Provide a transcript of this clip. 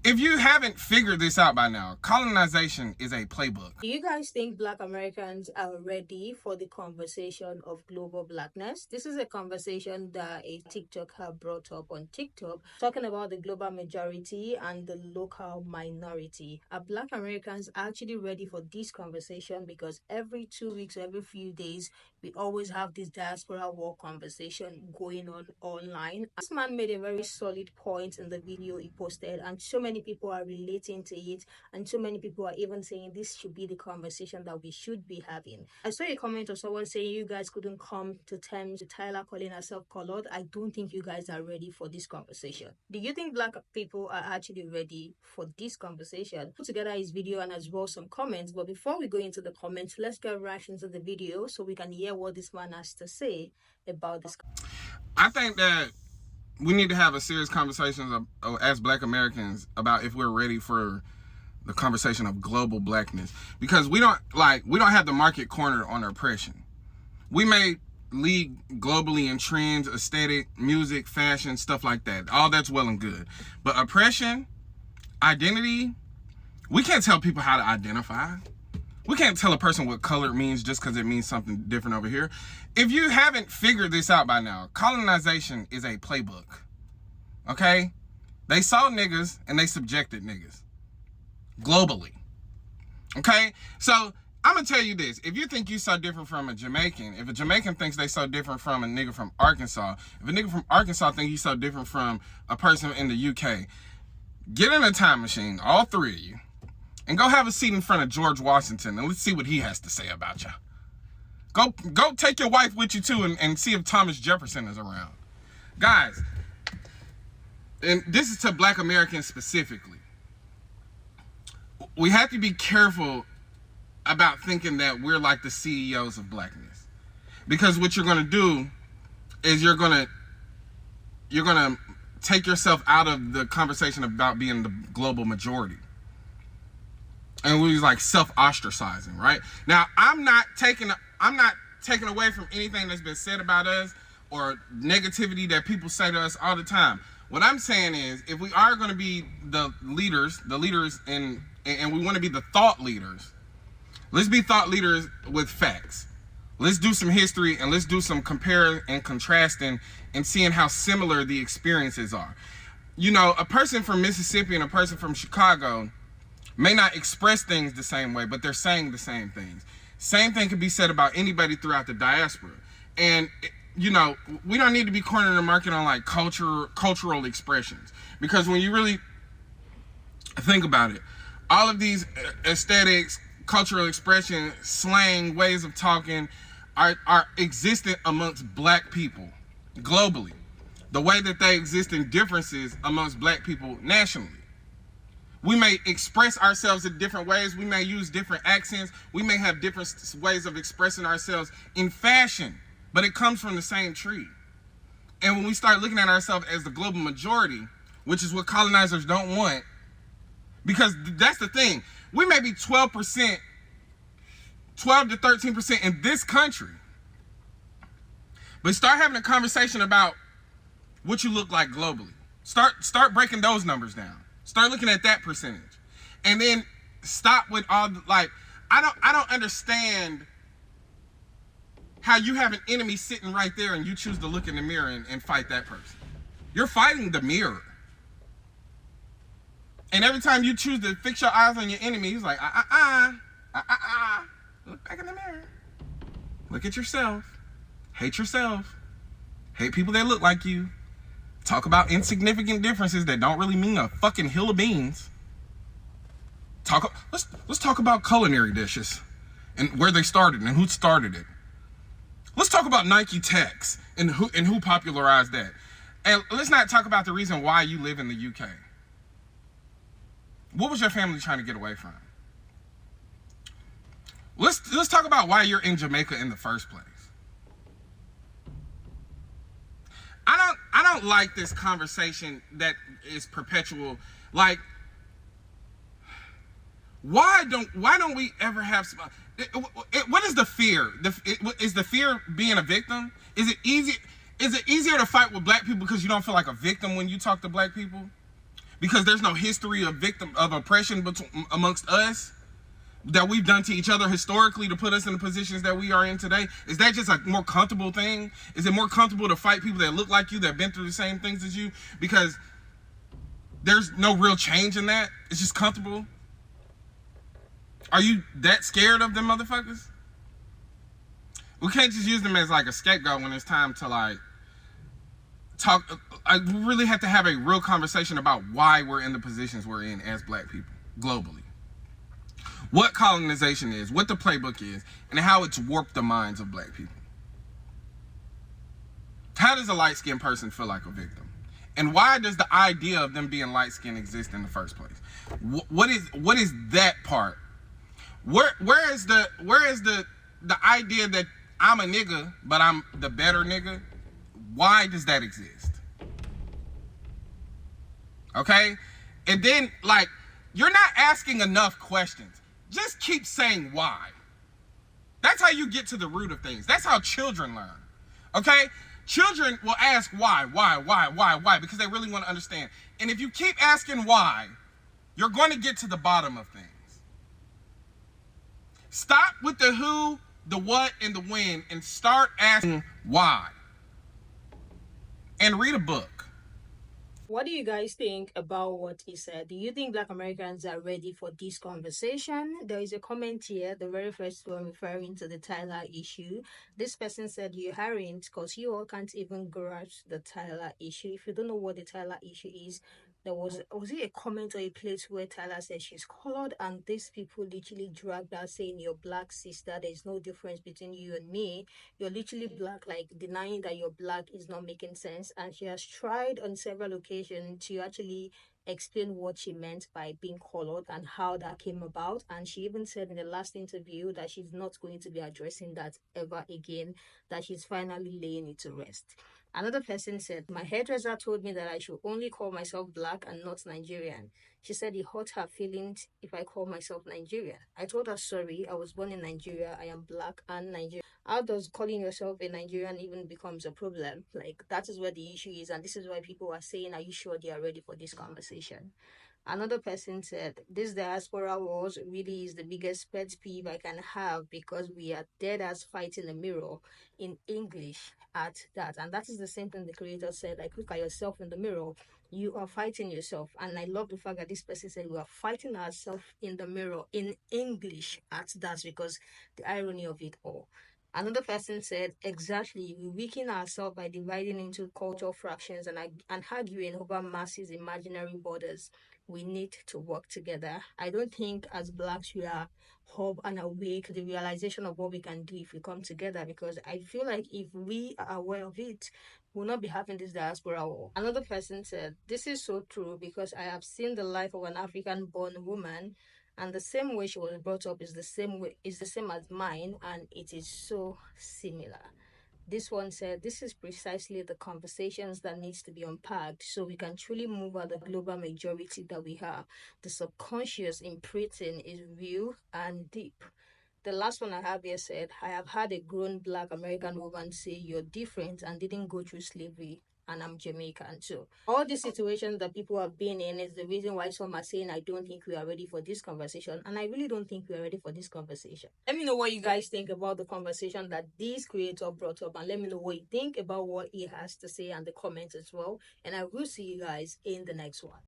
If you haven't figured this out by now, colonization is a playbook. Do you guys think Black Americans are ready for the conversation of global blackness? This is a conversation that a TikToker brought up on TikTok, talking about the global majority and the local minority. Are Black Americans actually ready for this conversation? Because every 2 weeks or every few days, we always have this diaspora war conversation going on online. This man made a very solid point in the video he posted, and so many people are relating to it, and so many people are even saying this should be the conversation that we should be having. I saw a comment of someone saying you guys couldn't come to terms with Tyler calling herself colored. I don't think you guys are ready for this conversation. Do you think Black people are actually ready for this conversation? Put together his video and as well some comments, but before we go into the comments, let's get right into the video so we can hear what this man has to say about this. I think that we need to have a serious conversation as Black Americans about if we're ready for the conversation of global blackness, because we don't have the market cornered on oppression. We may lead globally in trends, aesthetic, music, fashion, stuff like that. All that's well and good, but oppression, identity, we can't tell people how to identify. We can't tell a person what color means just because it means something different over here. If you haven't figured this out by now, colonization is a playbook. Okay? They saw niggas and they subjected niggas. Globally. Okay? So, I'm going to tell you this. If you think you so different from a Jamaican, if a Jamaican thinks they so different from a nigga from Arkansas, if a nigga from Arkansas thinks he's so different from a person in the UK, get in a time machine, all three of you, and go have a seat in front of George Washington, and let's see what he has to say about you. Go take your wife with you, too, and see if Thomas Jefferson is around. Guys, and this is to Black Americans specifically, we have to be careful about thinking that we're like the CEOs of blackness. Because what you're going to do is you're going to take yourself out of the conversation about being the global majority. And we was like self-ostracizing, right? Now, I'm not taking away from anything that's been said about us or negativity that people say to us all the time. What I'm saying is, if we are going to be the leaders and we want to be the thought leaders, let's be thought leaders with facts. Let's do some history and let's do some comparing and contrasting and seeing how similar the experiences are. You know, a person from Mississippi and a person from Chicago may not express things the same way, but they're saying the same things. Same thing can be said about anybody throughout the diaspora. And, you know, we don't need to be cornering the market on like cultural expressions. Because when you really think about it, all of these aesthetics, cultural expression, slang, ways of talking are existent amongst Black people globally. The way that they exist in differences amongst Black people nationally. We may express ourselves in different ways. We may use different accents. We may have different ways of expressing ourselves in fashion, but it comes from the same tree. And when we start looking at ourselves as the global majority, which is what colonizers don't want, because that's the thing. We may be 12%, 12 to 13% in this country, but start having a conversation about what you look like globally. Start breaking those numbers down. Start looking at that percentage. And then stop with all the, like, I don't understand how you have an enemy sitting right there and you choose to look in the mirror and fight that person. You're fighting the mirror. And every time you choose to fix your eyes on your enemy, he's like, look back in the mirror. Look at yourself. Hate yourself. Hate people that look like you. Talk about insignificant differences that don't really mean a fucking hill of beans. Let's talk about culinary dishes and where they started and who started it. Let's talk about Nike Techs and who popularized that. And let's not talk about the reason why you live in the UK. What was your family trying to get away from? Let's talk about why you're in Jamaica in the first place. I don't like this conversation that is perpetual. Like, why don't we ever have some, what is the fear? Is the fear being a victim? Is it easier to fight with Black people because you don't feel like a victim when you talk to Black people? because there's no history of oppression amongst us that we've done to each other historically to put us in the positions that we are in today? Is that just a more comfortable thing? Is it more comfortable to fight people that look like you, that have been through the same things as you, because there's no real change in that? It's just comfortable. Are you that scared of them motherfuckers? We can't just use them as like a scapegoat when it's time to like talk. I really have to have a real conversation about why we're in the positions we're in as black people globally. What colonization is, what the playbook is, and how it's warped the minds of black people. How does a light-skinned person feel like a victim? And why does the idea of them being light-skinned exist in the first place? What is that part? Where is the idea that I'm a nigga, but I'm the better nigga? Why does that exist? Okay? And then, like, you're not asking enough questions. Just keep saying why. That's how you get to the root of things. That's how children learn. Okay? Children will ask why, because they really want to understand. And if you keep asking why, you're going to get to the bottom of things. Stop with the who, the what, and the when, and start asking why. And read a book. What do you guys think about what he said? Do you think Black Americans are ready for this conversation? There is a comment here, the very first one referring to the Tyler issue. This person said you aren't, because you all can't even grasp the Tyler issue. If you don't know what the Tyler issue is, there was it a comment or a place where Tyler said she's colored, and these people literally dragged her saying, "You're black, sister. There's no difference between you and me. You're literally black," like denying that you're black is not making sense. And she has tried on several occasions to actually explain what she meant by being colored and how that came about. And she even said in the last interview that she's not going to be addressing that ever again, that she's finally laying it to rest. Another person said, "My hairdresser told me that I should only call myself black and not Nigerian. She said it hurt her feelings if I call myself Nigerian. I told her, sorry, I was born in Nigeria. I am black and Nigerian." How does calling yourself a Nigerian even becomes a problem? Like, that is where the issue is, and this is why people are saying, are you sure they are ready for this conversation? Another person said, "This diaspora wars really is the biggest pet peeve I can have, because we are dead as fighting a mirror in English at that." And that is the same thing the creator said, like, look at yourself in the mirror. You are fighting yourself. And I love the fact that this person said we are fighting ourselves in the mirror in English at that, because the irony of it all. Another person said, exactly, we weaken ourselves by dividing into cultural fractions and arguing over massive imaginary borders. We need to work together. I don't think as blacks we are hub and awake to the realization of what we can do if we come together, because I feel like if we are aware of it, we'll not be having this diaspora war. Another person said, this is so true, because I have seen the life of an African born woman, and the same way she was brought up is the same as mine, and it is so similar. This one said, this is precisely the conversations that needs to be unpacked so we can truly move out the global majority that we have. The subconscious imprinting is real and deep. The last one I have here said, I have had a grown black American woman say, you're different and didn't go through slavery, and I'm Jamaican too. All the situations that people have been in is the reason why some are saying, I don't think we are ready for this conversation. And I really don't think we are ready for this conversation. Let me know what you guys think about the conversation that this creator brought up. And let me know what you think about what he has to say and the comments as well. And I will see you guys in the next one.